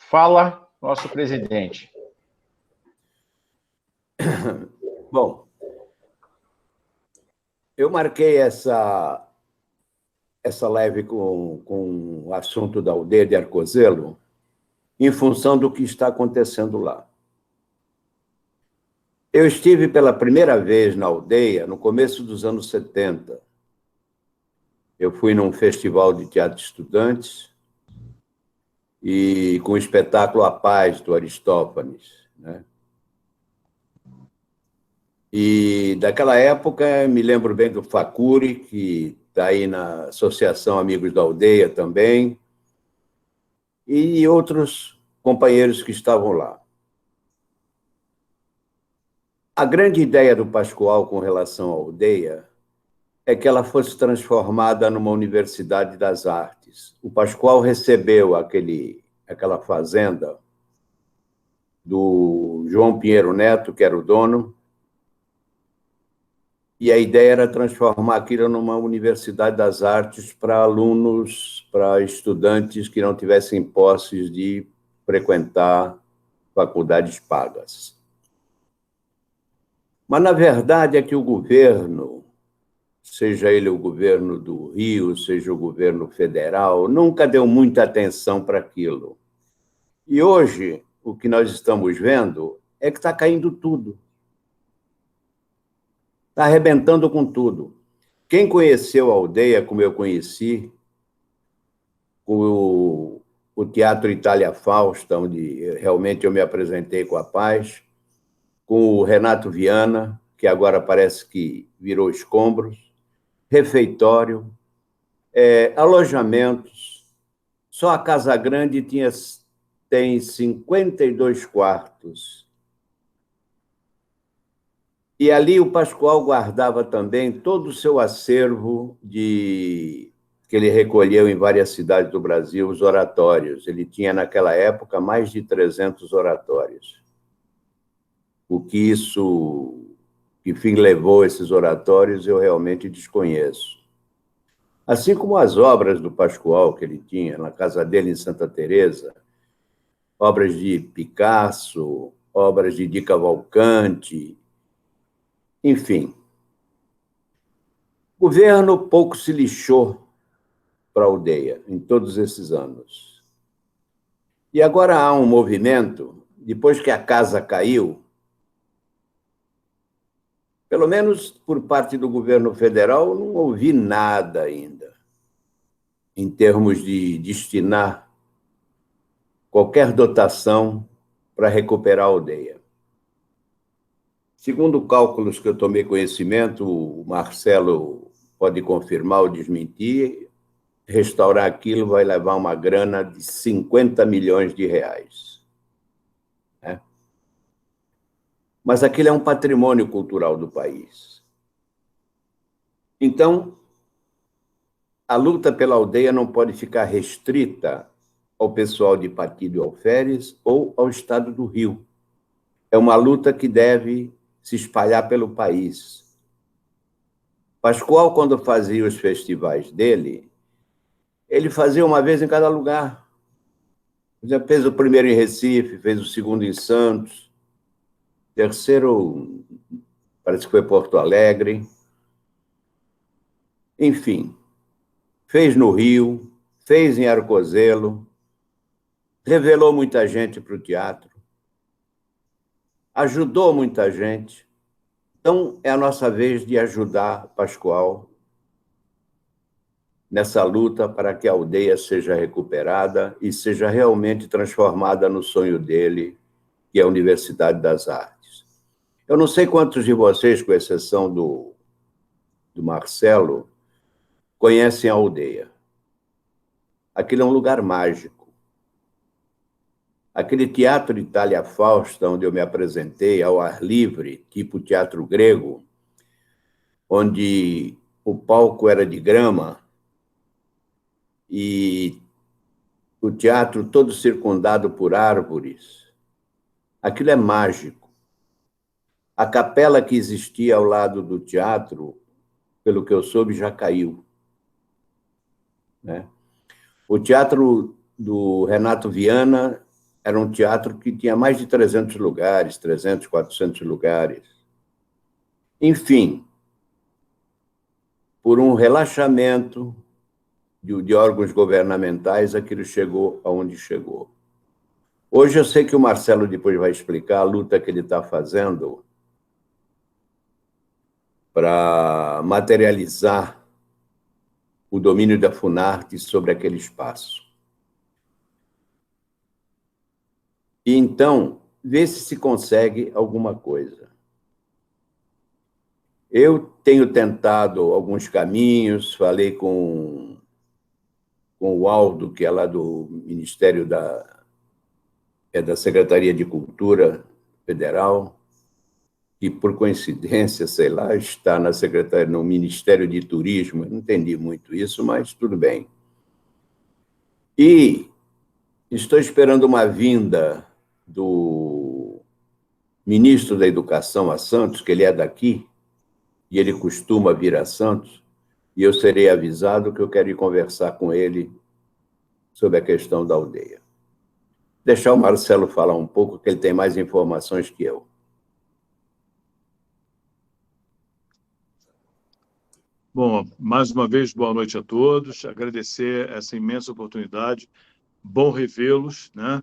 Fala, nosso presidente. Bom, eu marquei essa live com o assunto da aldeia de Arcozelo em função do que está acontecendo lá. Eu estive pela primeira vez na aldeia no começo dos anos 70. Eu fui num festival de teatro de estudantes e com o espetáculo A Paz, do Aristófanes, né? E daquela época, me lembro bem do Facuri, que está aí na Associação Amigos da Aldeia também, e outros companheiros que estavam lá. A grande ideia do Pascoal com relação à aldeia é que ela fosse transformada numa universidade das artes. O Pascoal recebeu aquela fazenda do João Pinheiro Neto, que era o dono, e a ideia era transformar aquilo numa universidade das artes para alunos, para estudantes que não tivessem posses de frequentar faculdades pagas. Mas, na verdade, é que o governo, seja ele o governo do Rio, seja o governo federal, nunca deu muita atenção para aquilo. E hoje, o que nós estamos vendo é que está caindo tudo. Está arrebentando com tudo. Quem conheceu a aldeia, como eu conheci, o Teatro Itália Fausta, onde realmente eu me apresentei com a Paz, com o Renato Viana, que agora parece que virou escombros, refeitório, alojamentos. Só a Casa Grande tem 52 quartos. E ali o Pascoal guardava também todo o seu acervo que ele recolheu em várias cidades do Brasil, os oratórios. Ele tinha, naquela época, mais de 300 oratórios. O que fim levou esses oratórios, eu realmente desconheço. Assim como as obras do Pascoal que ele tinha na casa dele em Santa Teresa, obras de Picasso, obras de Di Cavalcanti, enfim. O governo pouco se lixou para a aldeia em todos esses anos. E agora há um movimento, depois que a casa caiu, pelo menos por parte do governo federal, não ouvi nada ainda em termos de destinar qualquer dotação para recuperar a aldeia. Segundo cálculos que eu tomei conhecimento, o Marcelo pode confirmar ou desmentir, restaurar aquilo vai levar uma grana de 50 milhões de reais. Né? Mas aquilo é um patrimônio cultural do país. Então, a luta pela aldeia não pode ficar restrita ao pessoal de Pati do Alferes ou ao estado do Rio. É uma luta que deve se espalhar pelo país. Pascoal, quando fazia os festivais dele, ele fazia uma vez em cada lugar. Já fez o primeiro em Recife, fez o segundo em Santos, terceiro, parece que foi Porto Alegre. Enfim, fez no Rio, fez em Arcozelo, revelou muita gente para o teatro, ajudou muita gente. Então, é a nossa vez de ajudar Pascoal nessa luta para que a aldeia seja recuperada e seja realmente transformada no sonho dele, que é a Universidade das Artes. Eu não sei quantos de vocês, com exceção do Marcelo, conhecem a aldeia. Aquilo é um lugar mágico. Aquele Teatro Itália Fausta, onde eu me apresentei, ao ar livre, tipo teatro grego, onde o palco era de grama e o teatro todo circundado por árvores. Aquilo é mágico. A capela que existia ao lado do teatro, pelo que eu soube, já caiu. Né? O teatro do Renato Viana era um teatro que tinha mais de 300 lugares, 300, 400 lugares. Enfim, por um relaxamento de órgãos governamentais, aquilo chegou aonde chegou. Hoje eu sei que o Marcelo depois vai explicar a luta que ele está fazendo para materializar o domínio da Funarte sobre aquele espaço. E então, ver se consegue alguma coisa. Eu tenho tentado alguns caminhos, falei com o Aldo, que é lá do Ministério da Secretaria de Cultura Federal, que, por coincidência, sei lá, está no Ministério de Turismo. Eu não entendi muito isso, mas tudo bem. E estou esperando uma vinda do ministro da Educação a Santos, que ele é daqui, e ele costuma vir a Santos, e eu serei avisado que eu quero ir conversar com ele sobre a questão da aldeia. Deixar o Marcelo falar um pouco, que ele tem mais informações que eu. Bom, mais uma vez, boa noite a todos. Agradecer essa imensa oportunidade. Bom revê-los, né?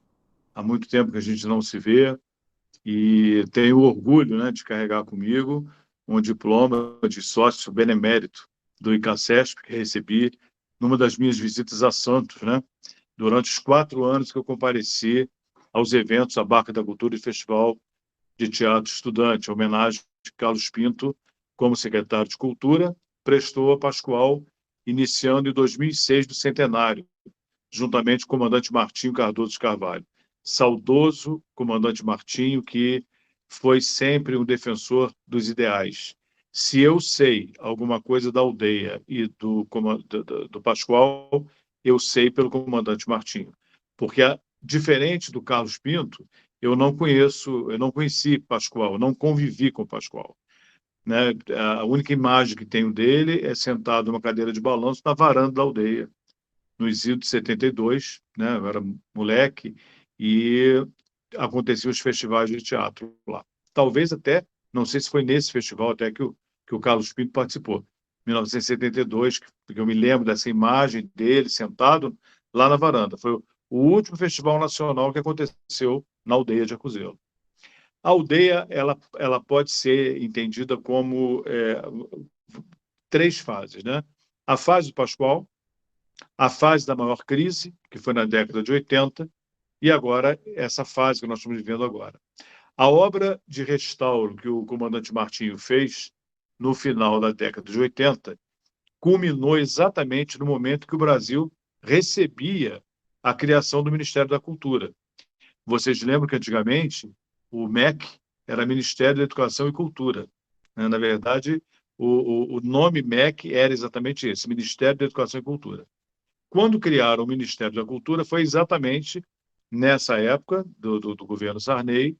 Há muito tempo que a gente não se vê e tenho orgulho, né, de carregar comigo um diploma de sócio benemérito do ICACESP que recebi numa das minhas visitas a Santos, né? Durante os 4 anos que eu compareci aos eventos da Barca da Cultura e Festival de Teatro Estudante, homenagem de Carlos Pinto como secretário de Cultura, prestou a Pascoal, iniciando em 2006 do centenário, juntamente com o comandante Martinho Cardoso de Carvalho. Saudoso comandante Martinho, que foi sempre um defensor dos ideais. Se eu sei alguma coisa da aldeia e do Pascoal, eu sei pelo comandante Martinho. Porque, diferente do Carlos Pinto, eu não conheci Pascoal, eu não convivi com Pascoal. Né? A única imagem que tenho dele é sentado numa cadeira de balanço na varanda da aldeia, no exílio de 72, né? Eu era moleque, e aconteciam os festivais de teatro lá. Talvez até, não sei se foi nesse festival até que o Carlos Pinto participou, 1972, porque eu me lembro dessa imagem dele sentado lá na varanda. Foi o último festival nacional que aconteceu na aldeia de Acuzelo. A aldeia ela pode ser entendida como 3 fases, né? A fase do Pascoal, a fase da maior crise, que foi na década de 80, e agora essa fase que nós estamos vivendo agora. A obra de restauro que o comandante Martinho fez no final da década de 80 culminou exatamente no momento que o Brasil recebia a criação do Ministério da Cultura. Vocês lembram que antigamente o MEC era Ministério da Educação e Cultura. Na verdade, o nome MEC era exatamente esse, Ministério da Educação e Cultura. Quando criaram o Ministério da Cultura, foi exatamente nessa época do governo Sarney,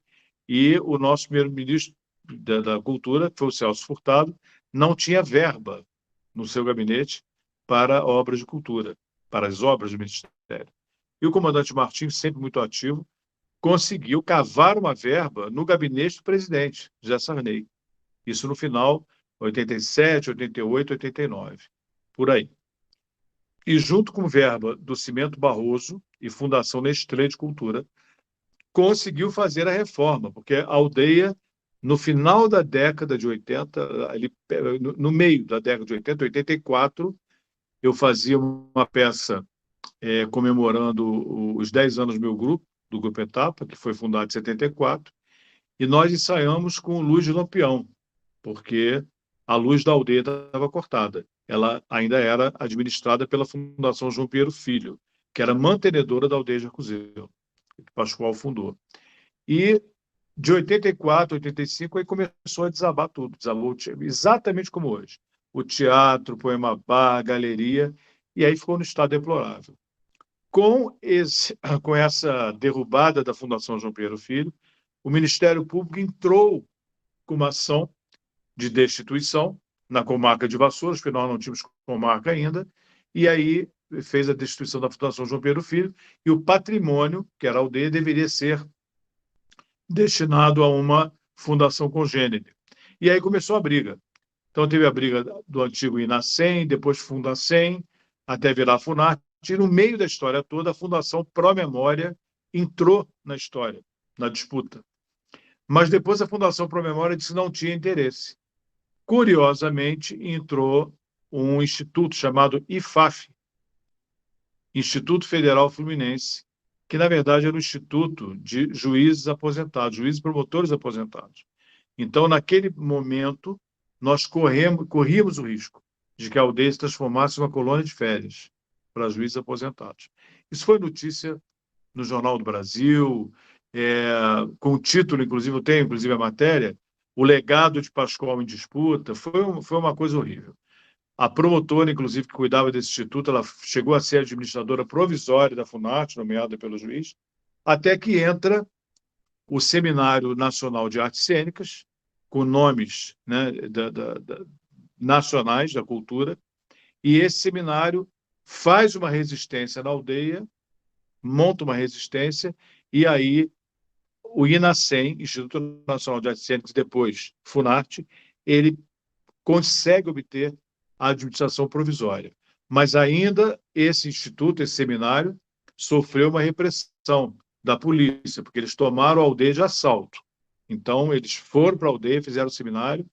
e o nosso primeiro-ministro da Cultura, que foi o Celso Furtado, não tinha verba no seu gabinete para obras de cultura, para as obras do Ministério. E o comandante Martins, sempre muito ativo, conseguiu cavar uma verba no gabinete do presidente, José Sarney. Isso no final, 87, 88, 89, por aí. E junto com verba do Cimento Barroso e Fundação Nestlé de Cultura, conseguiu fazer a reforma, porque a aldeia, no final da década de 80, ali, no meio da década de 80, 84, eu fazia uma peça comemorando os 10 anos do meu grupo, do Grupo Etapa, que foi fundado em 74, e nós ensaiamos com luz de lampião, porque a luz da aldeia estava cortada. Ela ainda era administrada pela Fundação João Pinheiro Filho, que era mantenedora da aldeia de Acuzelo, que Pascoal fundou. E de 84, 85, aí começou a desabar tudo, desabou exatamente como hoje. O teatro, poema bar, galeria, e aí ficou no estado deplorável. Com essa derrubada da Fundação João Pinheiro Filho, o Ministério Público entrou com uma ação de destituição na comarca de Vassouras, porque nós não tínhamos comarca ainda, e aí fez a destituição da Fundação João Pedro Filho, e o patrimônio, que era a aldeia, deveria ser destinado a uma fundação congênere. E aí começou a briga. Então, teve a briga do antigo Inacem, depois Fundacem, até virar a Funarte, e no meio da história toda, a Fundação Pró Memória entrou na história, na disputa. Mas depois a Fundação Pró Memória disse que não tinha interesse. Curiosamente, entrou um instituto chamado IFAF, Instituto Federal Fluminense, que, na verdade, era um instituto de juízes aposentados, juízes promotores aposentados. Então, naquele momento, nós corríamos o risco de que a aldeia se transformasse em uma colônia de férias para juízes aposentados. Isso foi notícia no Jornal do Brasil, com o título, inclusive, eu tenho inclusive a matéria, O Legado de Pascoal em Disputa. Foi uma coisa horrível. A promotora, inclusive, que cuidava desse instituto, ela chegou a ser administradora provisória da Funarte, nomeada pelo juiz, até que entra o Seminário Nacional de Artes Cênicas, com nomes, né, nacionais da cultura, e esse seminário faz uma resistência na aldeia, monta uma resistência, e aí o INACEM, Instituto Nacional de Artes Cênicas, depois Funarte, ele consegue obter a administração provisória. Mas ainda esse instituto, esse seminário, sofreu uma repressão da polícia, porque eles tomaram a aldeia de assalto. Então, eles foram para a aldeia, fizeram o seminário,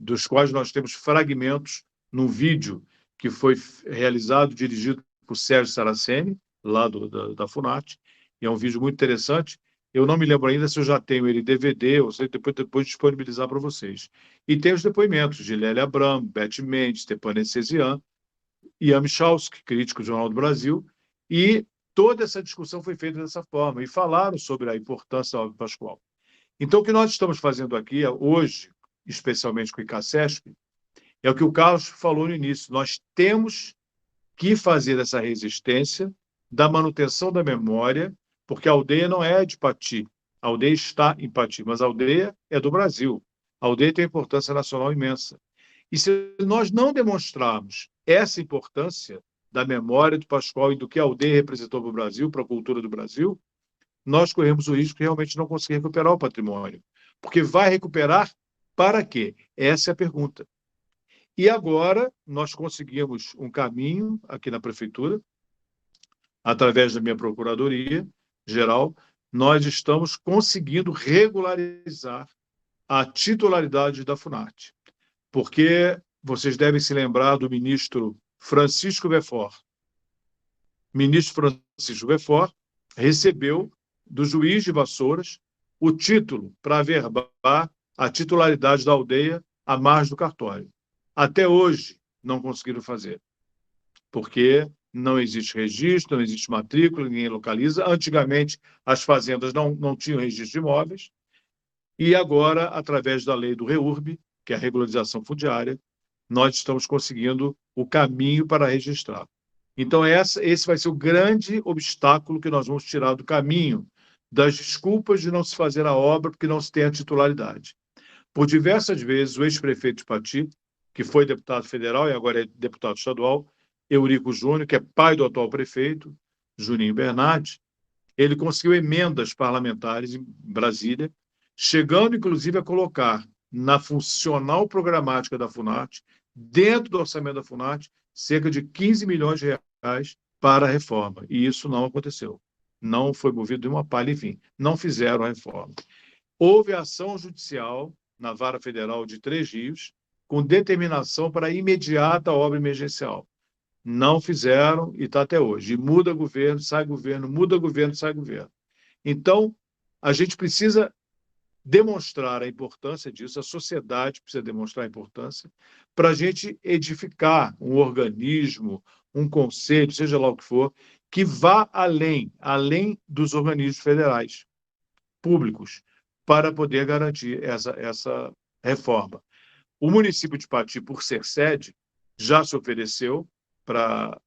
dos quais nós temos fragmentos num vídeo que foi realizado, dirigido por Sérgio Saraceni, lá da Funarte, e é um vídeo muito interessante. Eu não me lembro ainda se eu já tenho ele DVD, ou se depois disponibilizar para vocês. E tem os depoimentos de Lélia Abram, Beth Mendes, Stepan Essesian, Ian Michalski, crítico do Jornal do Brasil, e toda essa discussão foi feita dessa forma, e falaram sobre a importância da obra Pascoal. Então, o que nós estamos fazendo aqui hoje, especialmente com o ICACESP, é o que o Carlos falou no início. Nós temos que fazer essa resistência da manutenção da memória, porque a aldeia não é de Pati, a aldeia está em Pati, mas a aldeia é do Brasil. A aldeia tem importância nacional imensa. E se nós não demonstrarmos essa importância da memória do Pascoal e do que a aldeia representou para o Brasil, para a cultura do Brasil, nós corremos o risco de realmente não conseguir recuperar o patrimônio. Porque vai recuperar para quê? Essa é a pergunta. E agora nós conseguimos um caminho aqui na Prefeitura, através da minha Procuradoria-Geral, nós estamos conseguindo regularizar a titularidade da Funarte. Porque vocês devem se lembrar do ministro Francisco Befort. O ministro Francisco Befort recebeu do juiz de Vassouras o título para averbar a titularidade da aldeia à margem do cartório. Até hoje não conseguiram fazer, porque não existe registro, não existe matrícula, ninguém localiza. Antigamente, as fazendas não tinham registro de imóveis, e agora, através da lei do REURB, que é a regularização fundiária, nós estamos conseguindo o caminho para registrar. Então, esse vai ser o grande obstáculo que nós vamos tirar do caminho das desculpas de não se fazer a obra porque não se tem a titularidade. Por diversas vezes, o ex-prefeito de Pati, que foi deputado federal e agora é deputado estadual, Eurico Júnior, que é pai do atual prefeito, Juninho Bernardi, ele conseguiu emendas parlamentares em Brasília, chegando, inclusive, a colocar na funcional programática da Funarte, dentro do orçamento da Funarte, cerca de 15 milhões de reais para a reforma. E isso não aconteceu. Não foi movido de uma palha, enfim, não fizeram a reforma. Houve ação judicial na Vara Federal de Três Rios, com determinação para a imediata obra emergencial. Não fizeram e está até hoje. E muda governo, sai governo, muda governo, sai governo. Então, a gente precisa demonstrar a importância disso, a sociedade precisa demonstrar a importância, para a gente edificar um organismo, um conselho, seja lá o que for, que vá além dos organismos federais públicos, para poder garantir essa reforma. O município de Pati, por ser sede, já se ofereceu para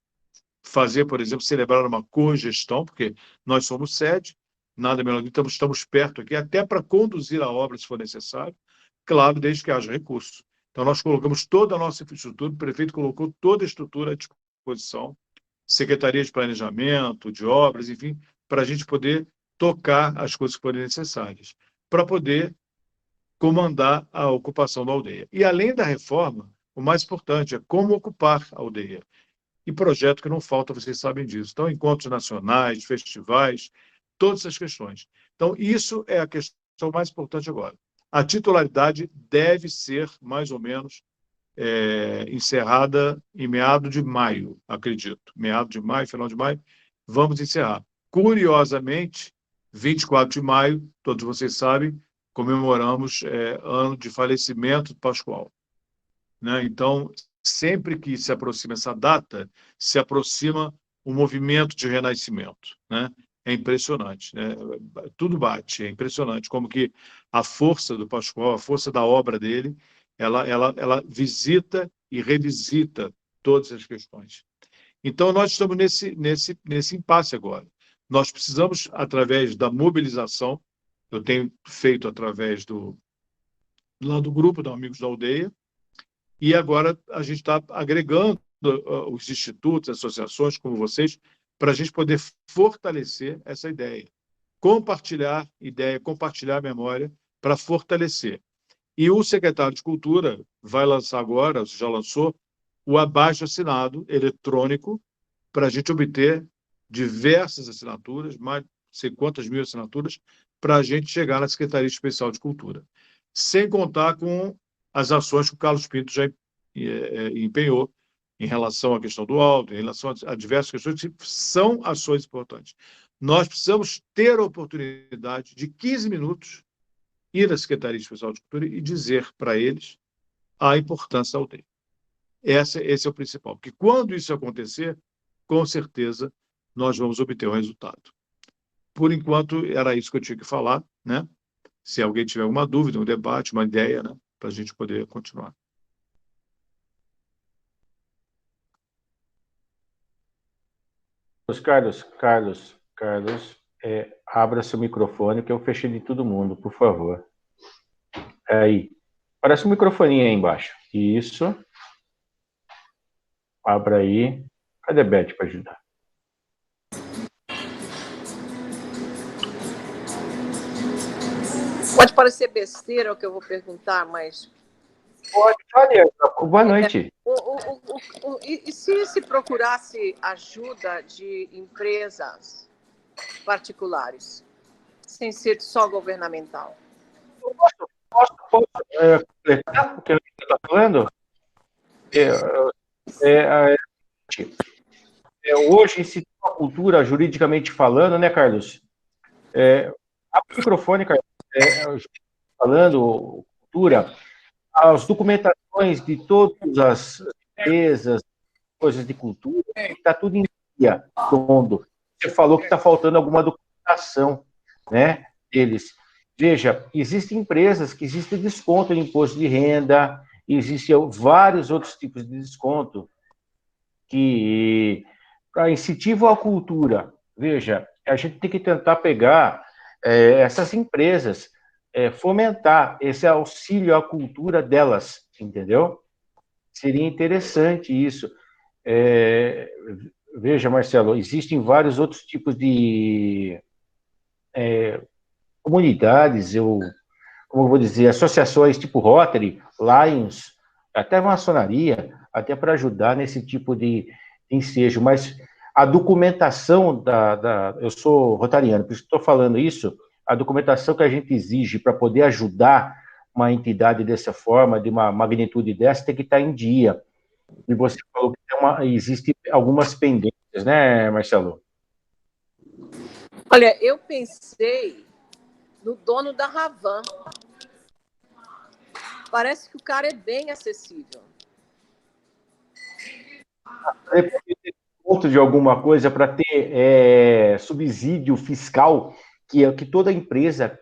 fazer, por exemplo, celebrar uma cogestão, porque nós somos sede, nada melhor, então estamos perto aqui, até para conduzir a obra, se for necessário, claro, desde que haja recurso. Então, nós colocamos toda a nossa infraestrutura, o prefeito colocou toda a estrutura à disposição secretaria de planejamento, de obras, enfim, para a gente poder tocar as coisas que forem necessárias, para poder comandar a ocupação da aldeia. E, além da reforma, o mais importante é como ocupar a aldeia. E projeto que não falta, vocês sabem disso. Então, encontros nacionais, festivais, todas essas questões. Então, isso é a questão mais importante agora. A titularidade deve ser, mais ou menos, encerrada em meado de maio, acredito. Meado de maio, final de maio, vamos encerrar. Curiosamente, 24 de maio, todos vocês sabem, comemoramos ano de falecimento do Pascoal, né? Então, sempre que se aproxima essa data, se aproxima um movimento de renascimento, né? É impressionante, né? Tudo bate, é impressionante como que a força do Pascoal, a força da obra dele, ela visita e revisita todas as questões. Então, nós estamos nesse impasse agora. Nós precisamos, através da mobilização, eu tenho feito através lá do grupo de Amigos da Aldeia, e agora a gente está agregando os institutos, associações como vocês, para a gente poder fortalecer essa ideia. Compartilhar ideia, compartilhar memória para fortalecer. E o secretário de Cultura vai lançar agora, já lançou, o abaixo-assinado eletrônico para a gente obter diversas assinaturas, mais não sei quantas mil assinaturas, para a gente chegar na Secretaria Especial de Cultura. Sem contar com as ações que o Carlos Pinto já empenhou em relação à questão do áudio, em relação a diversas questões que são ações importantes. Nós precisamos ter a oportunidade de 15 minutos ir à Secretaria Especial de Cultura e dizer para eles a importância da aldeia. Esse é o principal, porque quando isso acontecer, com certeza nós vamos obter um resultado. Por enquanto, era isso que eu tinha que falar, né? Se alguém tiver alguma dúvida, um debate, uma ideia, né? Para a gente poder continuar. Carlos, abra seu microfone que eu fechei de todo mundo, por favor. Aí. Parece um microfoninho aí embaixo. Isso. Abra aí. Cadê a Beth para ajudar? Pode parecer besteira o que eu vou perguntar, mas... Pode, boa noite. E se procurasse ajuda de empresas particulares, sem ser só governamental? Posso completar o que eu estou falando? Hoje, se a cultura, juridicamente falando, né, Carlos? Abre o microfone, Carlos. Falando cultura, as documentações de todas as empresas, coisas de cultura, está tudo em dia, todo. Você falou que está faltando alguma documentação, né, deles. Veja, existem empresas que existem desconto em imposto de renda, existem vários outros tipos de desconto que, para incentivo à cultura, veja, a gente tem que tentar pegar essas empresas, fomentar esse auxílio à cultura delas, entendeu? Seria interessante isso. Veja, Marcelo, existem vários outros tipos de comunidades, como eu vou dizer, associações tipo Rotary, Lions, até maçonaria, até para ajudar nesse tipo de ensejo, mas a documentação eu sou rotariano, por isso estou falando isso, a documentação que a gente exige para poder ajudar uma entidade dessa forma, de uma magnitude dessa, tem que estar em dia. E você falou que existem algumas pendências, né, Marcelo? Olha, eu pensei no dono da Ravan. Parece que o cara é bem acessível. De alguma coisa para ter subsídio fiscal que toda empresa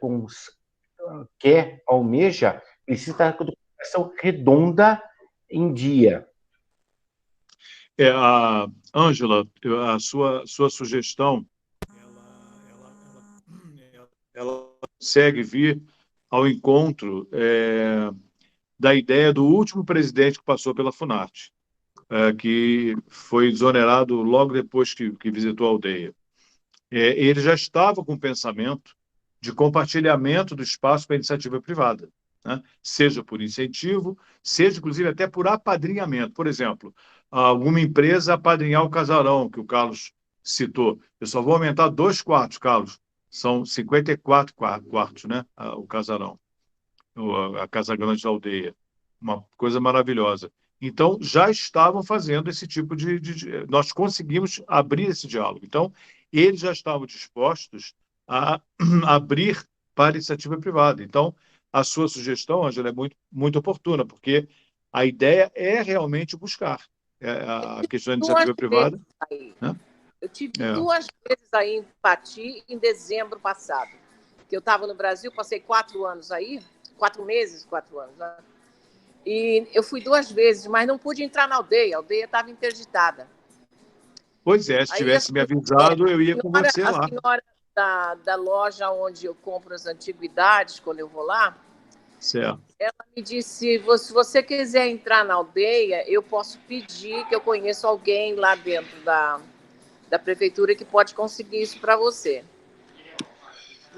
quer, almeja, precisa estar com a documentação redonda em dia. Ângela, a sua sugestão, ela consegue vir ao encontro da ideia do último presidente que passou pela Funarte, que foi exonerado logo depois que visitou a aldeia. Ele já estava com o pensamento de compartilhamento do espaço para a iniciativa privada, né? Seja por incentivo, seja, inclusive, até por apadrinhamento. Por exemplo, alguma empresa apadrinhar o casarão, que o Carlos citou. Eu só vou aumentar 2 quartos, Carlos. São 54 quartos, né? O casarão, a Casa Grande da Aldeia. Uma coisa maravilhosa. Então, já estavam fazendo esse tipo nós conseguimos abrir esse diálogo. Então, eles já estavam dispostos a abrir para a iniciativa privada. Então, a sua sugestão, Ângela, é muito, muito oportuna, porque a ideia é realmente buscar a questão da iniciativa privada. Né? Eu tive 2 vezes aí em Pati, em dezembro passado. Que eu estava no Brasil, passei 4 anos aí, 4 meses, 4 anos, né? E eu fui 2 vezes, mas não pude entrar na aldeia. A aldeia estava interditada. Pois é, se tivesse me avisado, eu ia com você lá. A senhora da loja onde eu compro as antiguidades, quando eu vou lá, certo. Ela me disse, se você quiser entrar na aldeia, eu posso pedir, que eu conheço alguém lá dentro da prefeitura que pode conseguir isso para você.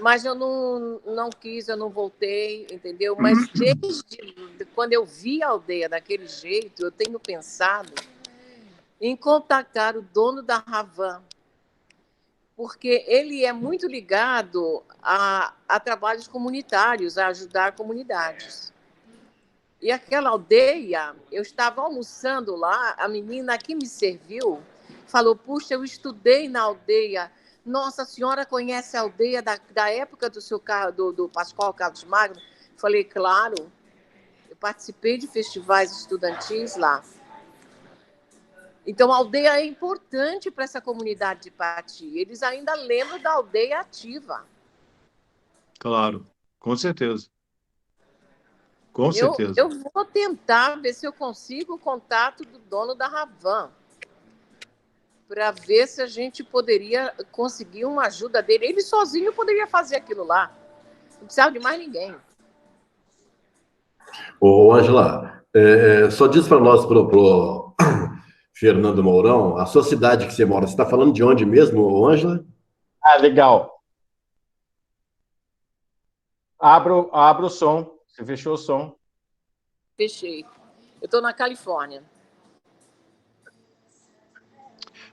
Mas eu não quis, eu não voltei, entendeu? Mas desde quando eu vi a aldeia daquele jeito, eu tenho pensado em contactar o dono da Ravan, porque ele é muito ligado a trabalhos comunitários, a ajudar comunidades. E aquela aldeia, eu estava almoçando lá, a menina que me serviu falou, puxa, eu estudei na aldeia. Nossa, a senhora conhece a aldeia da época do Pascoal Carlos Magno? Falei, claro, eu participei de festivais estudantis lá. Então, a aldeia é importante para essa comunidade de Pati. Eles ainda lembram da aldeia ativa. Claro, com certeza. Com certeza. Eu vou tentar ver se eu consigo o contato do dono da Ravan, para ver se a gente poderia conseguir uma ajuda dele. Ele sozinho poderia fazer aquilo lá. Não precisava de mais ninguém. Ô, Ângela, só diz para nós, pro Fernando Mourão, a sua cidade que você mora, você está falando de onde mesmo, Ângela? Ah, legal. Abro o som. Você fechou o som. Fechei. Eu estou na Califórnia.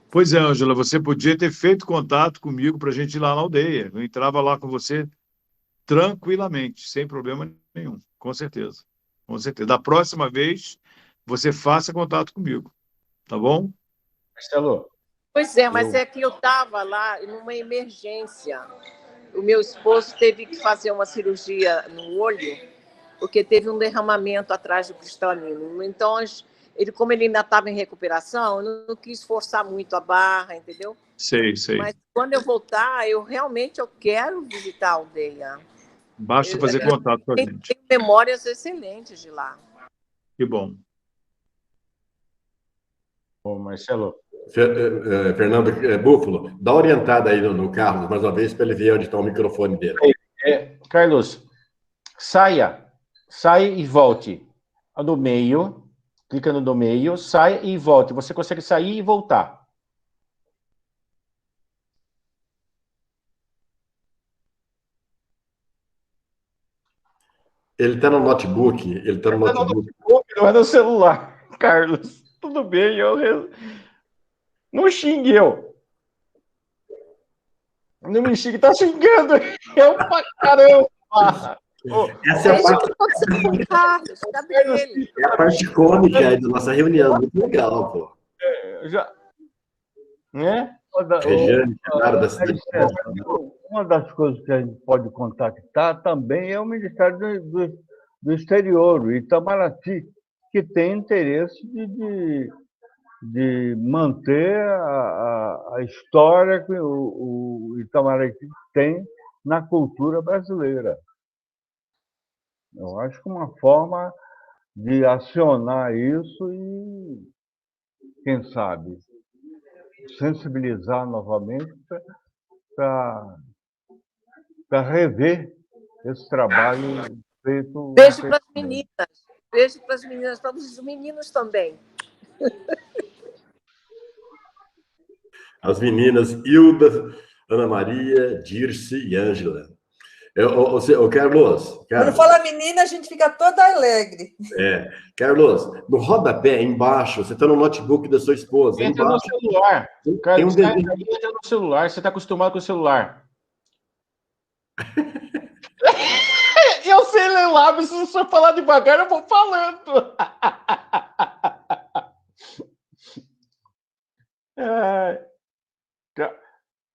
Pois é, Ângela, você podia ter feito contato comigo para a gente ir lá na aldeia. Eu entrava lá com você tranquilamente, sem problema nenhum, com certeza. Com certeza. Da próxima vez, você faça contato comigo, tá bom? Marcelo. Pois é, mas é que eu estava lá numa emergência. O meu esposo teve que fazer uma cirurgia no olho, porque teve um derramamento atrás do cristalino. Então, como ele ainda estava em recuperação, eu não quis forçar muito a barra, entendeu? Sei. Mas quando eu voltar, eu quero visitar a aldeia. Basta fazer contato com a gente. Tenho memórias excelentes de lá. Que bom. Ô, Marcelo. Fernando Búfalo, dá uma orientada aí no Carlos, mais uma vez, para ele ver onde está o microfone dele. Carlos, saia e volte no meio, clica no do meio, saia e volte. Você consegue sair e voltar. Ele está no notebook, Não é no celular, Carlos. Tudo bem, não xingue eu. Não me xingue, tá xingando eu pra caramba. Essa é a parte... Carlos, É a parte cômica aí da nossa reunião, muito legal, pô. Né? Uma das coisas que a gente pode contactar também é o Ministério do Exterior, o Itamaraty, que tem interesse de manter a história que o Itamaraty tem na cultura brasileira. Eu acho que uma forma de acionar isso e, quem sabe, sensibilizar novamente para rever esse trabalho feito. Beijo para as meninas, para os meninos também. As meninas Hilda, Ana Maria, Dirce e Ângela. Carlos, Quando fala menina, a gente fica toda alegre. Carlos, no rodapé, embaixo, você está no notebook da sua esposa. Entra embaixo, no celular. Tem um desenho. Entra no celular. Você está acostumado com o celular. Eu sei ler lábios, se o senhor falar devagar, eu vou falando.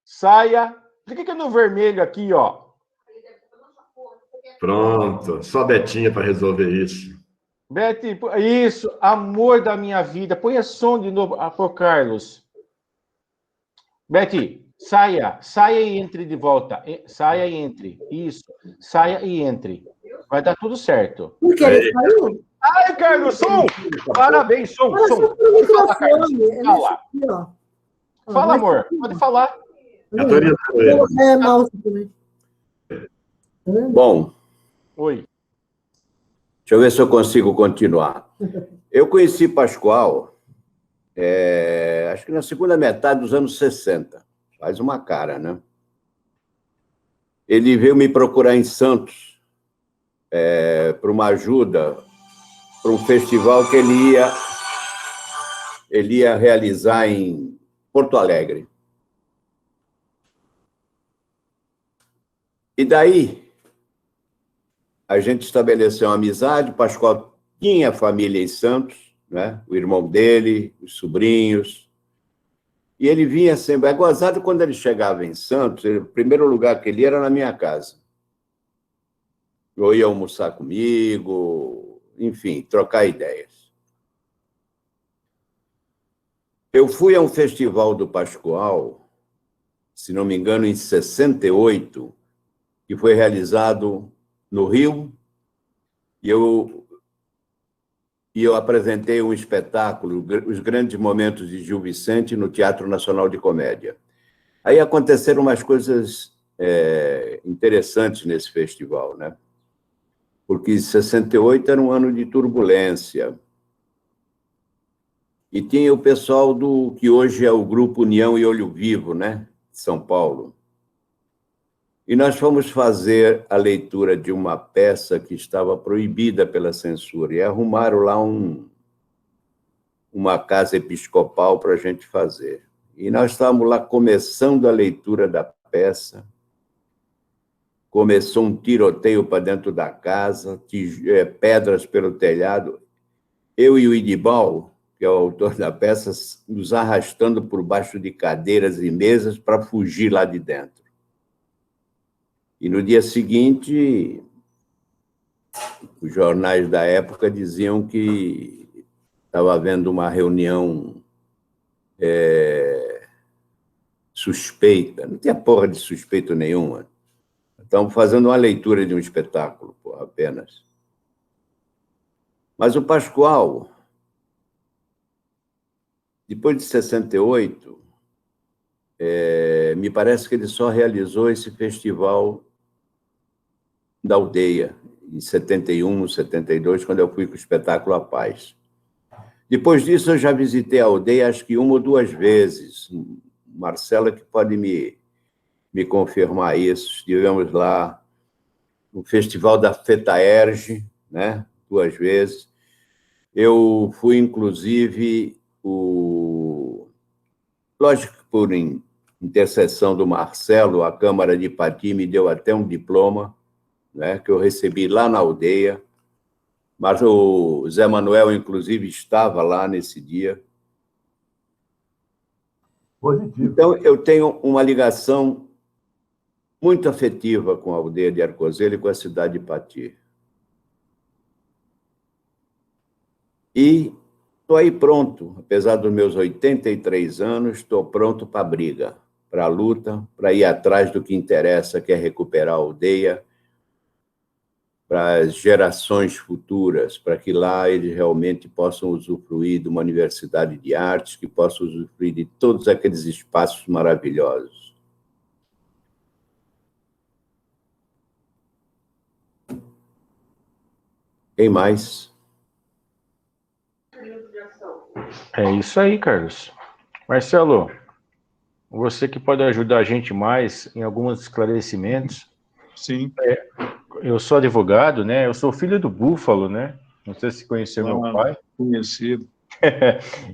Saia. Clica no vermelho aqui, ó. Pronto, só a Betinha para resolver isso. Bete, isso, amor da minha vida. Põe som de novo, por Carlos. Bete, saia e entre de volta. Saia e entre. Isso, saia e entre. Vai dar tudo certo. Por que ele saiu? Ai, Carlos, som! Parabéns, som. Fala, Carlos. Fala. Fala, amor. Pode falar. Bom. Oi. Deixa eu ver se eu consigo continuar. Eu conheci Pascoal, acho que na segunda metade dos anos 60. Faz uma cara, né? Ele veio me procurar em Santos para uma ajuda para um festival que ele ia realizar em Porto Alegre. E daí, a gente estabeleceu uma amizade. O Pascoal tinha família em Santos, né? O irmão dele, os sobrinhos. E ele vinha sempre. É gozado quando ele chegava em Santos, o primeiro lugar que ele ia era na minha casa. Ou ia almoçar comigo, enfim, trocar ideias. Eu fui a um festival do Pascoal, se não me engano, em 68, que foi realizado no Rio, e eu apresentei um espetáculo, Os Grandes Momentos de Gil Vicente, no Teatro Nacional de Comédia. Aí aconteceram umas coisas interessantes nesse festival, né? Porque 68 era um ano de turbulência. E tinha o pessoal do que hoje é o Grupo União e Olho Vivo, né? De São Paulo. E nós fomos fazer a leitura de uma peça que estava proibida pela censura, e arrumaram lá uma casa episcopal para a gente fazer. E nós estávamos lá começando a leitura da peça, começou um tiroteio para dentro da casa, pedras pelo telhado. Eu e o Idibal, que é o autor da peça, nos arrastando por baixo de cadeiras e mesas para fugir lá de dentro. E no dia seguinte, os jornais da época diziam que estava havendo uma reunião suspeita. Não tinha porra de suspeito nenhuma. Estamos fazendo uma leitura de um espetáculo, porra, apenas. Mas o Pascoal, depois de 68, me parece que ele só realizou esse festival da aldeia, em 71, 72, quando eu fui com o espetáculo A Paz. Depois disso, eu já visitei a aldeia, acho que uma ou duas vezes. Marcela que pode me confirmar isso. Estivemos lá no Festival da Fetaerge, né? 2 vezes. Eu fui, inclusive, lógico que por intercessão do Marcelo, a Câmara de Ipati me deu até um diploma, né, que eu recebi lá na aldeia, mas o Zé Manuel, inclusive, estava lá nesse dia. Positivo. Então, eu tenho uma ligação muito afetiva com a aldeia de Arcozelho e com a cidade de Ipati. E estou aí pronto, apesar dos meus 83 anos, estou pronto para a briga, para a luta, para ir atrás do que interessa, que é recuperar a aldeia, para as gerações futuras, para que lá eles realmente possam usufruir de uma universidade de artes, que possam usufruir de todos aqueles espaços maravilhosos. Quem mais? É isso aí, Carlos. Marcelo, você que pode ajudar a gente mais em alguns esclarecimentos. Sim. Eu sou advogado, né? Eu sou filho do Búfalo, né? Não sei se conheceu meu pai. Conheci.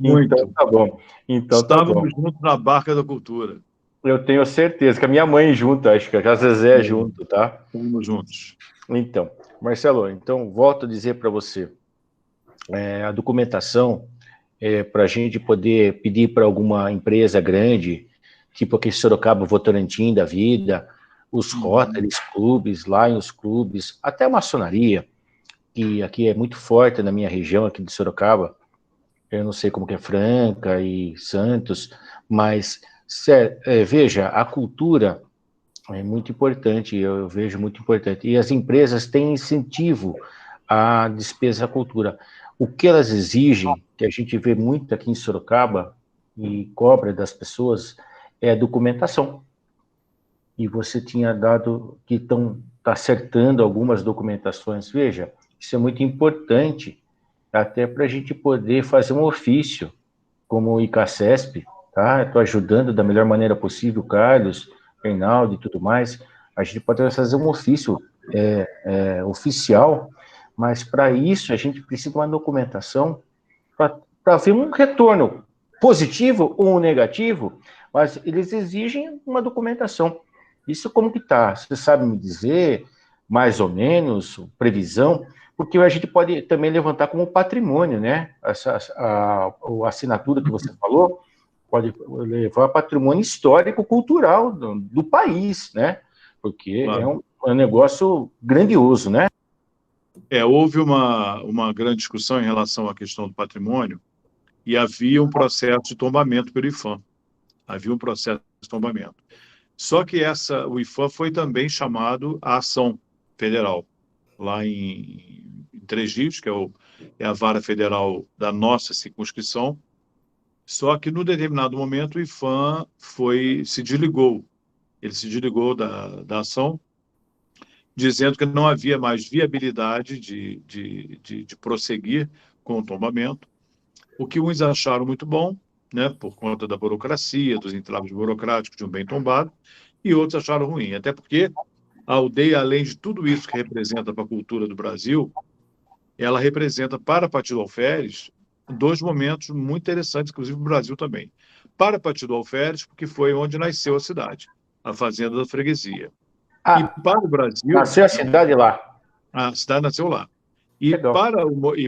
Então tá bom. Então tá bom. Estávamos juntos na Barca da Cultura. Eu tenho certeza que a minha mãe junto, acho que a Zezé junto, tá? Estamos juntos. Então, Marcelo, então volto a dizer para você, a documentação para a gente poder pedir para alguma empresa grande, tipo aqui em Sorocaba, Votorantim da vida, os Rotaries clubes, Lions clubes, até a maçonaria, que aqui é muito forte na minha região, aqui de Sorocaba. Eu não sei como que é Franca e Santos, mas veja, a cultura é muito importante, eu vejo muito importante. E as empresas têm incentivo à despesa da cultura. O que elas exigem, que a gente vê muito aqui em Sorocaba e cobra das pessoas, é a documentação. E você tinha dado que está acertando algumas documentações. Veja, isso é muito importante, até para a gente poder fazer um ofício, como o ICACESP, tá? Estou ajudando da melhor maneira possível o Carlos, Reinaldo e tudo mais. A gente pode fazer um ofício oficial, mas para isso a gente precisa de uma documentação para ver um retorno positivo ou um negativo, mas eles exigem uma documentação. Isso como que está? Você sabe me dizer, mais ou menos, previsão? Porque a gente pode também levantar como patrimônio, né? A assinatura que você falou pode levar a patrimônio histórico, cultural do país, né? Porque claro, é um negócio grandioso, né? Houve uma grande discussão em relação à questão do patrimônio e havia um processo de tombamento pelo IPHAN. Havia um processo de tombamento. Só que o IPHAN foi também chamado à ação federal, lá em Três Rios, que é a vara federal da nossa circunscrição. Só que, no determinado momento, o IPHAN se desligou. Ele se desligou da ação, dizendo que não havia mais viabilidade de prosseguir com o tombamento, o que uns acharam muito bom, né, por conta da burocracia, dos entraves burocráticos de um bem tombado, e outros acharam ruim, até porque a aldeia, além de tudo isso que representa para a cultura do Brasil, ela representa para Pati do Alferes dois momentos muito interessantes, inclusive no Brasil também. Para Pati do Alferes, porque foi onde nasceu a cidade, a fazenda da freguesia. E para o Brasil... Nasceu a cidade lá. A cidade nasceu lá. E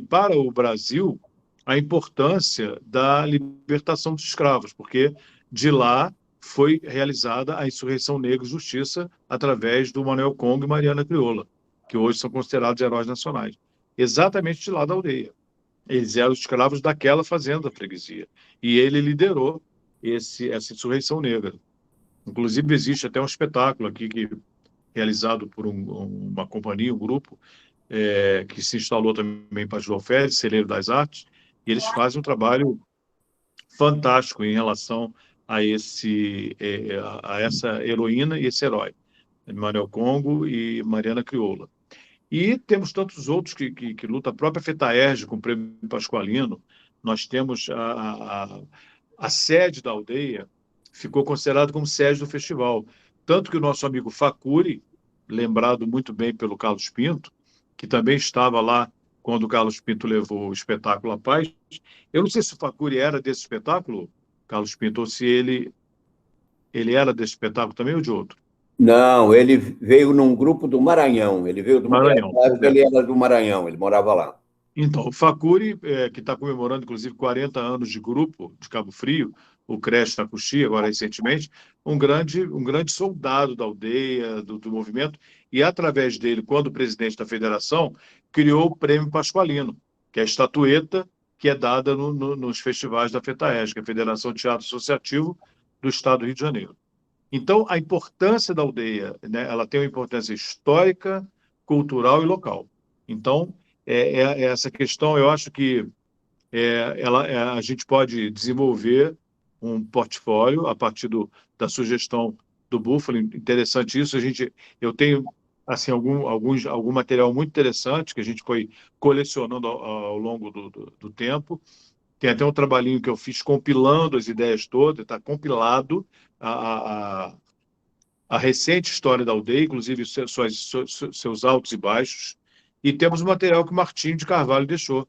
para o Brasil, a importância da libertação dos escravos, porque de lá foi realizada a insurreição negra e justiça através do Manuel Congo e Mariana Crioula, que hoje são considerados heróis nacionais. Exatamente de lá da aldeia. Eles eram escravos daquela fazenda da freguesia. E ele liderou essa insurreição negra. Inclusive, existe até um espetáculo aqui realizado por uma companhia, um grupo, que se instalou também para João Félix, Celeiro das Artes, e eles fazem um trabalho fantástico em relação a essa heroína e esse herói, Manuel Congo e Mariana Crioula. E temos tantos outros que lutam, a própria FETAERJ com o Prêmio Pascualino. Nós temos a sede da aldeia, ficou considerada como sede do festival. Tanto que o nosso amigo Facuri, lembrado muito bem pelo Carlos Pinto, que também estava lá quando o Carlos Pinto levou o espetáculo à paz. Eu não sei se o Facuri era desse espetáculo, Carlos Pinto, ou se ele era desse espetáculo também ou de outro. Não, ele veio num grupo do Maranhão. Ele veio do Maranhão. Ele era do Maranhão, ele morava lá. Então, o Facuri, que está comemorando, inclusive, 40 anos de grupo de Cabo Frio, o Creche na Coxia, agora recentemente, um grande soldado da aldeia, do movimento, e através dele, quando presidente da federação, criou o Prêmio Pascualino, que é a estatueta que é dada nos festivais da FETAERJ, que é a Federação de Teatro Associativo do Estado do Rio de Janeiro. Então, a importância da aldeia, né, ela tem uma importância histórica, cultural e local. Então, essa questão, eu acho que a gente pode desenvolver um portfólio a partir da sugestão do Búfalo. Interessante isso. Eu tenho assim, algum material muito interessante que a gente foi colecionando ao longo do tempo. Tem até um trabalhinho que eu fiz compilando as ideias todas, está compilado a recente história da aldeia, inclusive seus altos e baixos, e temos o material que o Martinho de Carvalho deixou.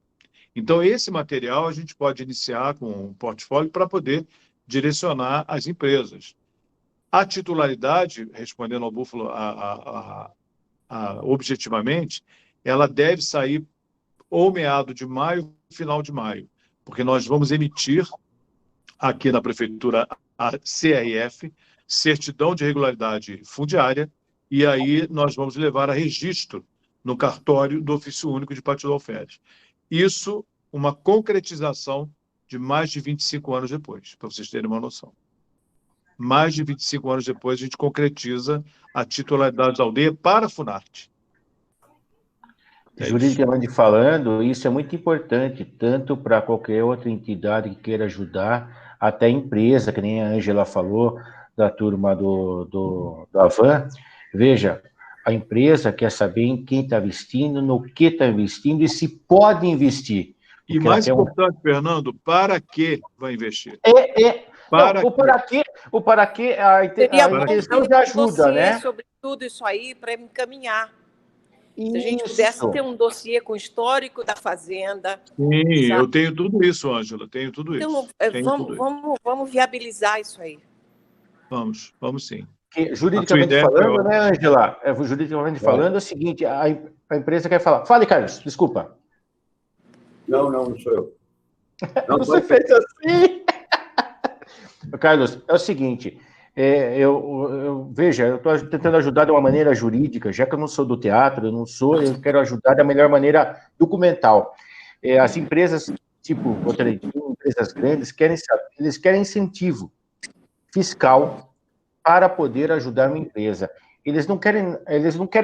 Então, esse material a gente pode iniciar com um portfólio para poder direcionar as empresas. A titularidade, respondendo ao Búfalo objetivamente, ela deve sair ou meado de maio, final de maio, porque nós vamos emitir aqui na Prefeitura a CRF, Certidão de Regularidade Fundiária, e aí nós vamos levar a registro no cartório do Ofício Único de Pátio do Alferes. Isso, uma concretização de mais de 25 anos depois, para vocês terem uma noção. Mais de 25 anos depois, a gente concretiza a titularidade da aldeia para a Funarte. Juridicamente falando, isso é muito importante, tanto para qualquer outra entidade que queira ajudar, até empresa, que nem a Ângela falou, da turma do Avan. Veja, a empresa quer saber em quem está investindo, no que está investindo e se pode investir. E mais importante, Fernando, para que vai investir? O para que a intenção já ajuda, né? Sobre tudo isso aí para encaminhar. Se a gente pudesse ter um dossiê com o histórico da fazenda. Sim, sabe? Eu tenho tudo isso, Ângela, tenho tudo isso. Então, vamos viabilizar isso aí. Vamos sim. Juridicamente falando, né, Ângela? Juridicamente falando, é o seguinte, a empresa quer falar. Fale, Carlos, desculpa. Não sou eu. Não, você fez assim. Carlos, é o seguinte, veja, eu estou tentando ajudar de uma maneira jurídica, já que eu não sou do teatro, eu quero ajudar da melhor maneira documental. As empresas, tipo Votorantim, empresas grandes, eles querem incentivo fiscal para poder ajudar uma empresa. Eles não querem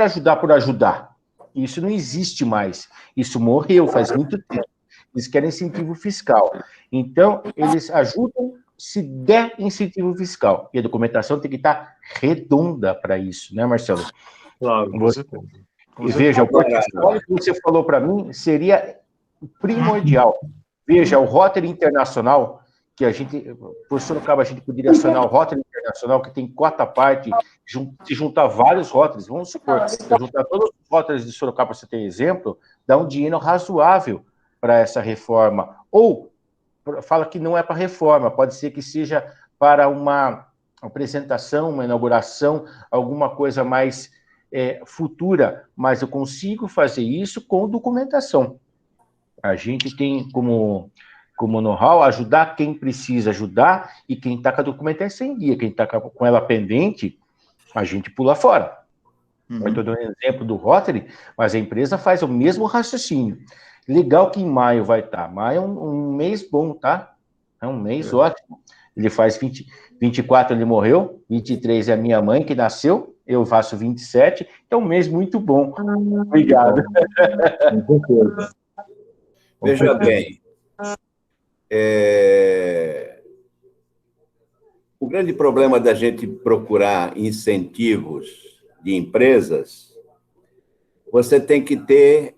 ajudar por ajudar. Isso não existe mais. Isso morreu faz muito tempo. Eles querem incentivo fiscal. Então, eles ajudam se der incentivo fiscal. E a documentação tem que estar redonda para isso, né, Marcelo? Claro, Veja, o portfólio que você falou para mim seria primordial. Veja, o Rotary Internacional, que por Sorocaba, a gente poderia acionar o Rotary Internacional, que tem cota à parte, se juntar vários Rotarys, vamos supor, se juntar todos os Rotarys de Sorocaba, para você ter exemplo, dá um dinheiro razoável para essa reforma. Ou fala que não é para reforma, pode ser que seja para uma apresentação, uma inauguração, alguma coisa mais futura, mas eu consigo fazer isso com documentação. A gente tem como know-how ajudar quem precisa ajudar e quem está com a documentação em dia, quem está com ela pendente, a gente pula fora. Eu estou dando um exemplo do Rotary, mas a empresa faz o mesmo raciocínio. Legal que em maio vai estar. Maio é um mês bom, tá? É um mês ótimo. Ele faz 24, ele morreu. 23 é a minha mãe, que nasceu. Eu faço 27. É um mês muito bom. Obrigado. Veja bem. O grande problema da gente procurar incentivos de empresas, você tem que ter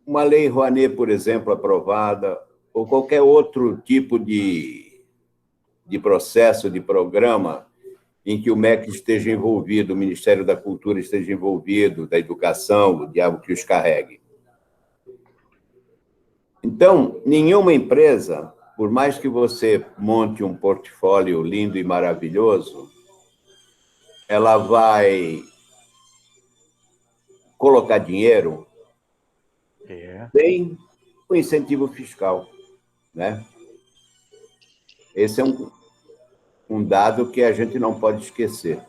uma lei Rouanet, por exemplo, aprovada, ou qualquer outro tipo de processo, de programa, em que o MEC esteja envolvido, o Ministério da Cultura esteja envolvido, da Educação, o diabo que os carregue. Então, nenhuma empresa, por mais que você monte um portfólio lindo e maravilhoso, ela vai colocar dinheiro sem o incentivo fiscal, né? Esse é um dado que a gente não pode esquecer.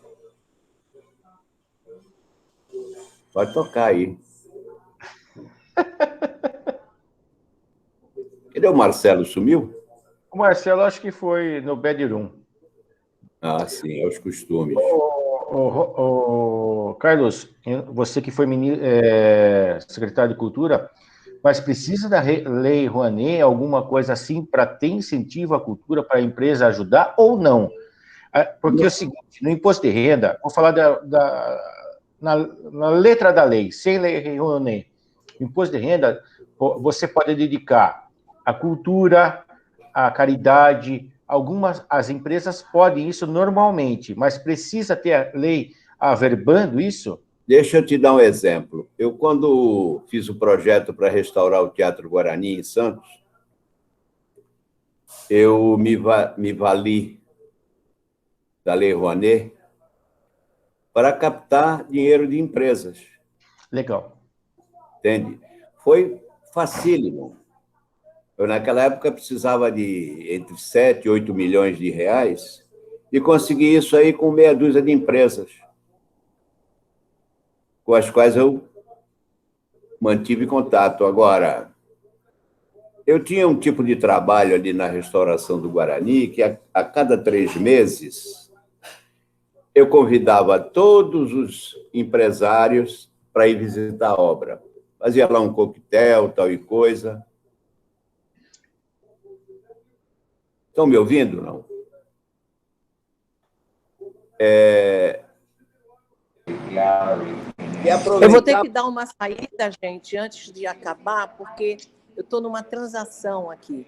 Pode tocar aí. Cadê o Marcelo? Sumiu? O Marcelo, acho que foi no bedroom. Ah, sim, é os costumes. Carlos, você que foi secretário de Cultura, mas precisa da Lei Rouanet, alguma coisa assim, para ter incentivo à cultura, para a empresa ajudar ou não? Porque é o seguinte, no imposto de renda, vou falar na letra da lei, sem Lei Rouanet, imposto de renda, você pode dedicar à cultura, a caridade, as empresas podem isso normalmente, mas precisa ter a lei averbando isso? Deixa eu te dar um exemplo. Eu, quando fiz o projeto para restaurar o Teatro Guarani em Santos, eu me vali da Lei Rouanet para captar dinheiro de empresas. Legal. Entende? Foi facílimo. Eu, naquela época, precisava de entre 7 e 8 milhões de reais e consegui isso aí com meia dúzia de empresas, com as quais eu mantive contato. Agora, eu tinha um tipo de trabalho ali na restauração do Guarani que, a cada 3 meses, eu convidava todos os empresários para ir visitar a obra. Fazia lá um coquetel, tal e coisa. Estão me ouvindo, não? Eu vou ter que dar uma saída, gente, antes de acabar, porque eu estou numa transação aqui,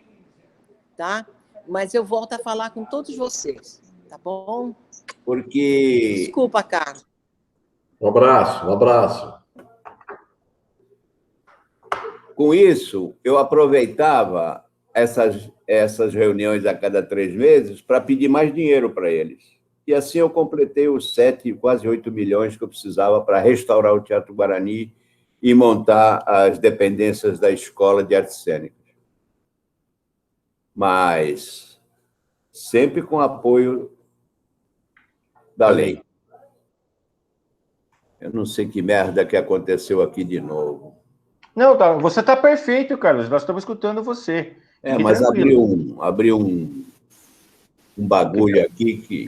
tá? Mas eu volto a falar com todos vocês, tá bom? Porque... Desculpa, Carlos. Um abraço, um abraço. Com isso, eu aproveitava essas reuniões a cada 3 meses para pedir mais dinheiro para eles. E assim eu completei os 7, quase 8 milhões que eu precisava para restaurar o Teatro Guarani e montar as dependências da Escola de Artes Cênicas. Mas sempre com apoio da lei. Eu não sei que merda que aconteceu aqui de novo. Não, tá, você está perfeito, Carlos. Nós estamos escutando você. Mas abriu um bagulho aqui que...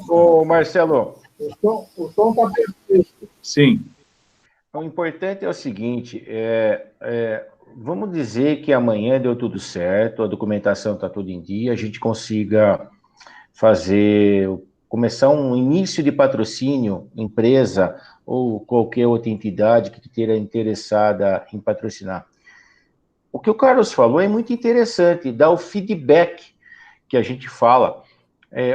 Ô, Marcelo. O som está perfeito. Sim. O importante é o seguinte, vamos dizer que amanhã deu tudo certo, a documentação está tudo em dia, a gente consiga começar um início de patrocínio, empresa ou qualquer outra entidade que esteja interessada em patrocinar. O que o Carlos falou é muito interessante, dá o feedback que a gente fala,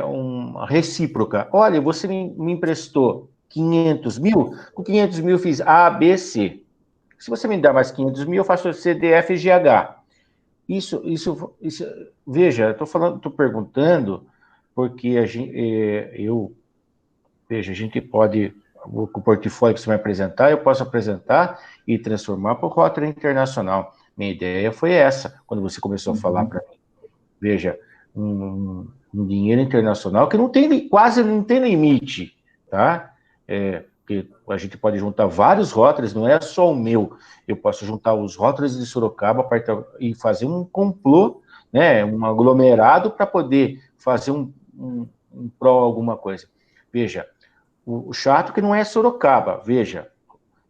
uma recíproca. Olha, você me emprestou 500 mil, com 500 mil eu fiz A, B, C. Se você me dá mais 500 mil, eu faço C, D, F, G, H. Isso veja, estou perguntando, porque a gente pode, o portfólio que você vai apresentar, eu posso apresentar e transformar para o Rotary Internacional. Minha ideia foi essa, quando você começou a falar para mim. Veja, um dinheiro internacional que quase não tem limite, tá? Porque a gente pode juntar vários Rotarys, não é só o meu. Eu posso juntar os Rotarys de Sorocaba e fazer um complô, né, um aglomerado para poder fazer um pró alguma coisa. Veja, o chato que não é Sorocaba, veja,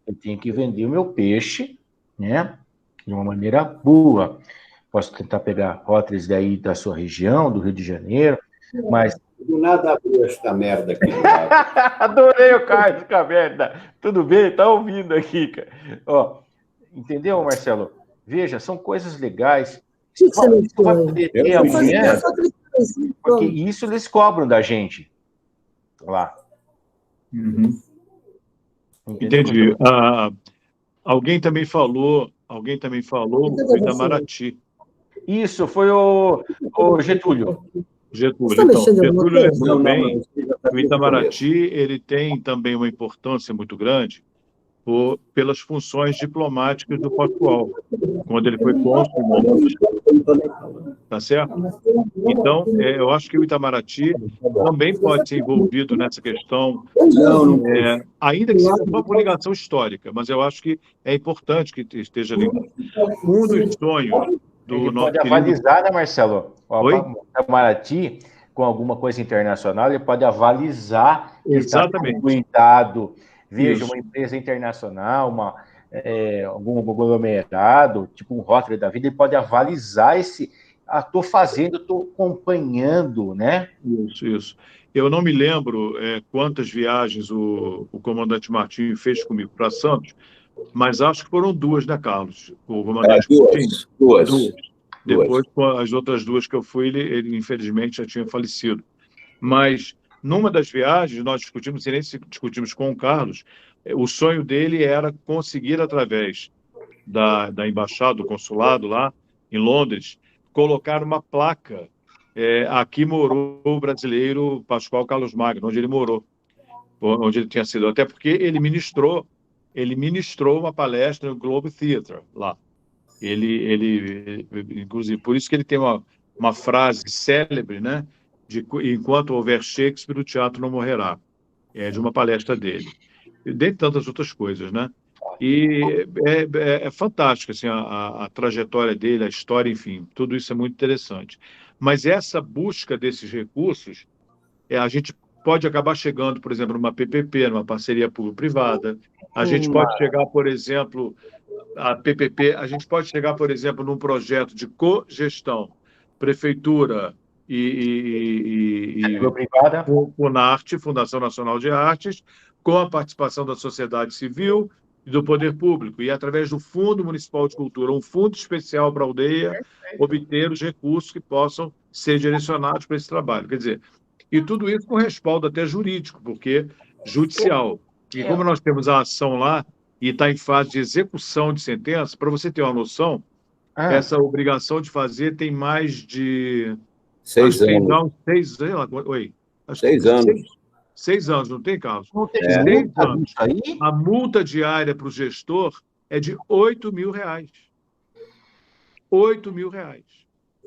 eu tenho que vender o meu peixe, né, de uma maneira boa. Posso tentar pegar Rotarys daí da sua região, do Rio de Janeiro, mas... Do nada abriu esta merda aqui. Adorei o Carlos com a merda. Tudo bem? Tá ouvindo aqui, cara. Ó, entendeu, Marcelo? Veja, são coisas legais. Você vai poder ter amanhã, porque isso eles cobram da gente. Lá. Uhum. Entendi. Alguém também falou do Itamaraty. Isso, foi o Getúlio. Então, Getúlio lembrou bem que o Itamaraty ele tem também uma importância muito grande pelas funções diplomáticas do Pascoal, quando ele foi cônsul, tá certo? Então, eu acho que o Itamaraty também pode ser envolvido nessa questão, ainda que seja uma ligação histórica, mas eu acho que é importante que esteja ligado. Um dos sonhos do ele nosso pode querido... avalizar, né, Marcelo? Oi? O Itamaraty, com alguma coisa internacional, ele pode avalizar que está cuidado. Veja, uma empresa internacional, algum aglomerado, tipo um Rotary da vida, ele pode avalizar estou fazendo, estou acompanhando, né? Isso. Eu não me lembro quantas viagens o comandante Martinho fez comigo para Santos, mas acho que foram 2, né, Carlos? O comandante Coutinho. Duas. Depois, com as outras 2 que eu fui, ele infelizmente já tinha falecido. Mas, numa das viagens, nós discutimos, não sei nem se discutimos com o Carlos, o sonho dele era conseguir, através da embaixada, do consulado lá em Londres, colocar uma placa. Aqui morou o brasileiro Pascoal Carlos Magno, onde ele morou, onde ele tinha sido. Até porque ele ministrou uma palestra no Globe Theatre lá. Inclusive, por isso que ele tem uma frase célebre, né? De enquanto houver Shakespeare, o teatro não morrerá. É de uma palestra dele. Dentre tantas outras coisas, né? E é fantástico assim, a trajetória dele, a história, enfim, tudo isso é muito interessante. Mas essa busca desses recursos, a gente pode acabar chegando, por exemplo, numa PPP, numa parceria público-privada. A gente pode chegar, por exemplo, a PPP, a gente pode chegar, por exemplo, num projeto de cogestão, prefeitura e Funarte, Fundação Nacional de Artes, com a participação da sociedade civil e do poder público, e através do Fundo Municipal de Cultura, um fundo especial para a aldeia, obter os recursos que possam ser direcionados para esse trabalho. Quer dizer, e tudo isso com respaldo até jurídico, porque judicial. E como nós temos a ação lá e está em fase de execução de sentença, para você ter uma noção, essa obrigação de fazer tem mais de... 6 anos. 6 anos. Oi. 6 anos. 6 anos, não tem, Carlos? Não tem 6 anos. Aí? A multa diária para o gestor é de R$8.000. R$8.000.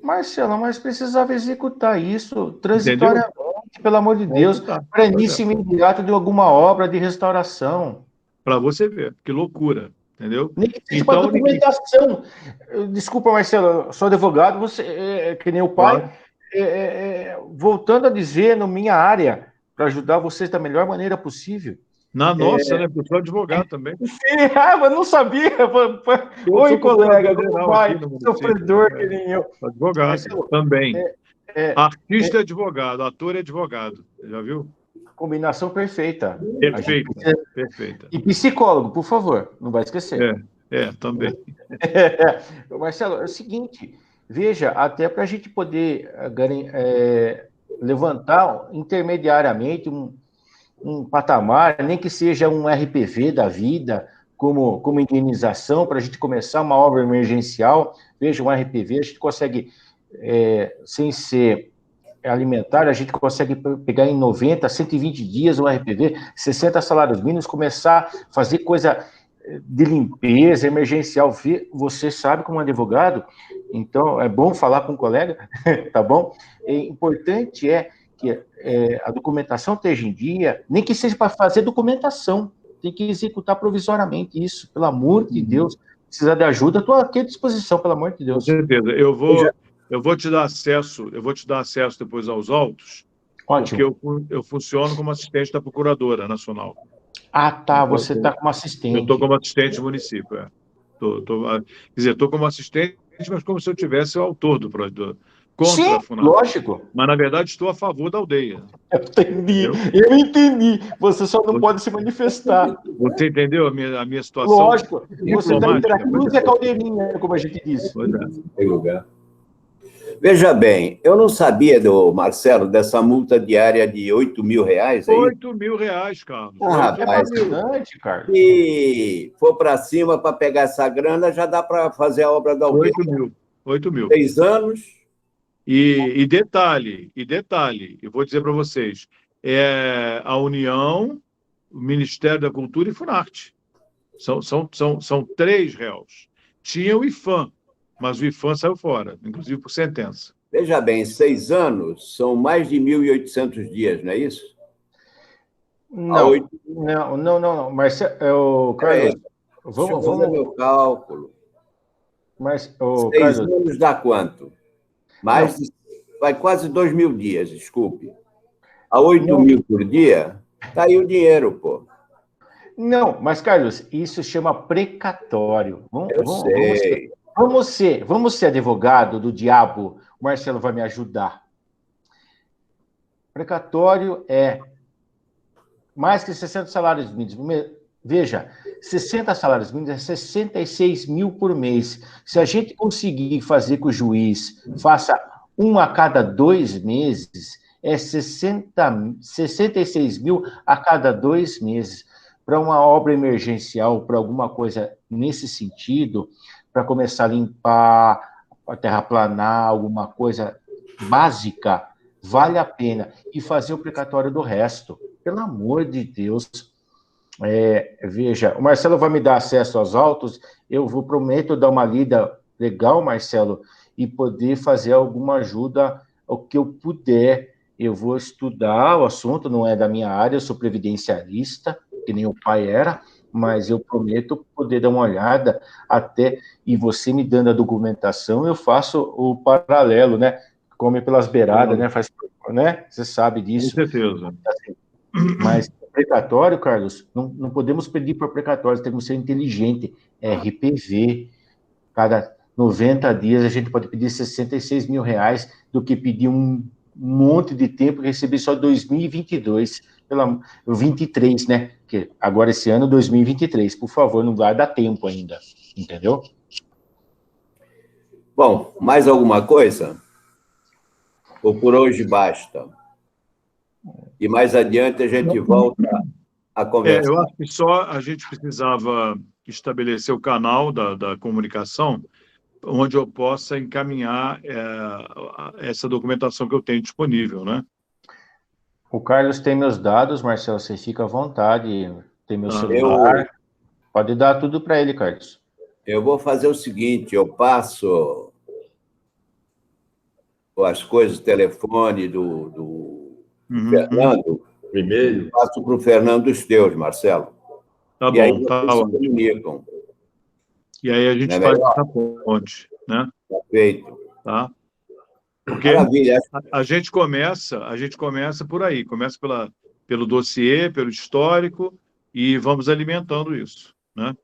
Marcelo, mas precisava executar isso transitoriamente, pelo amor de Deus, para início imediato de alguma obra de restauração. Para você ver, que loucura, entendeu? Nem que seja para documentação. Desculpa, Marcelo, eu sou advogado, você, que nem o pai. Claro. Voltando a dizer, na minha área, para ajudar vocês da melhor maneira possível. Na nossa, né? Porque eu sou advogado também. Sim, mas não sabia. Oi, colega, como vai? Sofredor que nem eu. Advogado Marcelo, também. Artista é advogado, ator é advogado. Já viu? Combinação perfeita. Perfeita. E psicólogo, por favor, não vai esquecer. Também. Marcelo, é o seguinte, veja, até para a gente poder levantar intermediariamente um patamar, nem que seja um RPV da vida, como indenização, para a gente começar uma obra emergencial. Veja, um RPV, a gente consegue, sem ser alimentar, a gente consegue pegar em 90, 120 dias um RPV, 60 salários mínimos, começar a fazer coisa de limpeza emergencial. Você sabe, como advogado, então é bom falar com um colega, tá bom? Importante que a documentação esteja em dia, nem que seja para fazer documentação, tem que executar provisoriamente isso, pelo amor de Deus. Precisa de ajuda, estou aqui à disposição, pelo amor de Deus. Com certeza. Eu vou te dar acesso depois aos autos, ótimo, porque eu funciono como assistente da Procuradora Nacional. Ah, tá, você está como assistente. Eu estou como assistente do município, quer dizer, estou como assistente, mas como se eu tivesse o autor do projeto. Sim, lógico. Mas, na verdade, estou a favor da aldeia. Eu entendi. Você só não pode se manifestar. Você entendeu a minha situação? Lógico. Você está entre a cruz e a caldeirinha, como a gente diz. Tem lugar. Veja bem, eu não sabia, Marcelo, dessa multa diária de R$8.000. R$8.000, Carlos. Rapaz, bastante, cara. Se for para cima para pegar essa grana, já dá para fazer a obra da aldeia. 8.000. 6 anos. E detalhe, eu vou dizer para vocês, a União, o Ministério da Cultura e Funarte. São 3 réus. Tinha o IFAM, mas o IFAM saiu fora, inclusive por sentença. Veja bem, 6 anos são mais de 1.800 dias, não é isso? Não. Marcelo, Carlos, vamos fazer meu cálculo. Mas, 6 Carlos, anos dá quanto? Vai quase 2.000 dias, desculpe. A 8.000 por dia, tá aí o dinheiro, pô. Não, mas, Carlos, isso chama precatório. Sei. Vamos ser advogado do diabo. O Marcelo vai me ajudar. Precatório é mais que 60 salários mínimos. Veja, 60 salários mínimos é 66 mil por mês. Se a gente conseguir fazer que o juiz faça um a cada 2 meses, é 66 mil a cada 2 meses. Para uma obra emergencial, para alguma coisa nesse sentido, para começar a limpar, a terraplanar, alguma coisa básica, vale a pena. E fazer o precatório do resto. Pelo amor de Deus. Veja, o Marcelo vai me dar acesso aos autos, prometo dar uma lida legal, Marcelo, e poder fazer alguma ajuda, o que eu puder. Eu vou estudar o assunto, não é da minha área, eu sou previdenciarista, que nem o pai era, mas eu prometo poder dar uma olhada até, e você me dando a documentação, eu faço o paralelo, né? Come pelas beiradas, né? Né? Você sabe disso. Com certeza. Mas precatório, Carlos, não podemos pedir por precatório, temos que ser inteligente. RPV, cada 90 dias a gente pode pedir 66 mil reais do que pedir um monte de tempo e receber só 2022, 23, né? Que agora esse ano, 2023. Por favor, não vai dar tempo ainda, entendeu? Bom, mais alguma coisa? Ou por hoje basta? E mais adiante a gente volta a conversar. Eu acho que só a gente precisava estabelecer o canal da comunicação onde eu possa encaminhar essa documentação que eu tenho disponível, né? O Carlos tem meus dados, Marcelo, você fica à vontade, tem meu celular, pode dar tudo para ele, Carlos. Eu vou fazer o seguinte, eu passo as coisas, o telefone do Fernando, o e-mail, passo para o Fernando os teus, Marcelo. Tá e bom, aí tá vocês bom. se comunicam. E aí a gente faz essa ponte, né? Perfeito. Tá? Porque Maravilha. a gente começa por aí, começa pelo dossiê, pelo histórico, e vamos alimentando isso, né?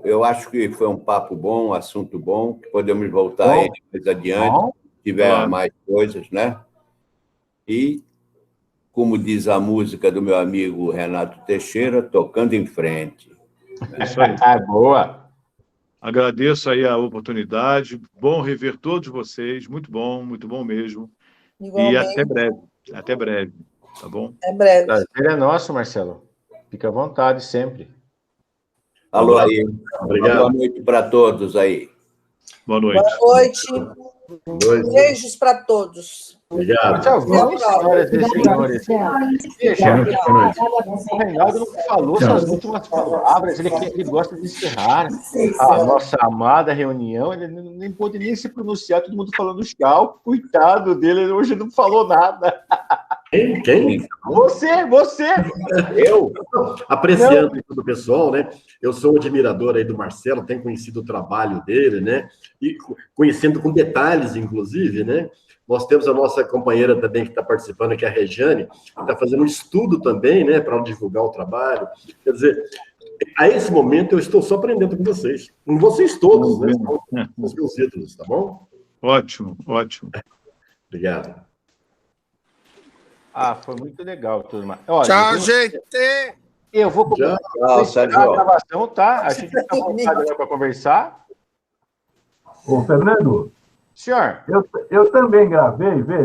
Eu acho que foi um papo bom, um assunto bom, que podemos voltar a ele mais adiante, se tiver mais coisas, né? E, como diz a música do meu amigo Renato Teixeira, tocando em frente. Isso aí. Boa! Agradeço aí a oportunidade, bom rever todos vocês, muito bom mesmo. Igualmente. E até breve, tá bom? É breve. O prazer é nosso, Marcelo. Fica à vontade sempre. Alô aí. Obrigado. Boa noite para todos aí. Boa noite. Boa noite. Beijos para todos. Obrigado. Tchau, senhoras e senhores. Veja, o Reinaldo não falou suas últimas palavras, ele gosta de encerrar a nossa amada reunião, ele nem pôde nem se pronunciar, todo mundo falando tchau, coitado dele, ele hoje não falou nada. Quem? Você! Eu? Apreciando todo o pessoal, né? Eu sou um admirador aí do Marcelo, tenho conhecido o trabalho dele, né? E conhecendo com detalhes, inclusive, né? Nós temos a nossa companheira também que está participando, que é a Regiane, que está fazendo um estudo também, né? Para divulgar o trabalho. Quer dizer, a esse momento eu estou só aprendendo com vocês. Com vocês todos, né? São os meus ídolos, tá bom? Ótimo. Obrigado. Foi muito legal, turma. Olha, tchau, gente! Eu vou começar a gravação, tá? A gente está vontade para conversar. Ô, Fernando. Senhor. Eu também gravei, veja.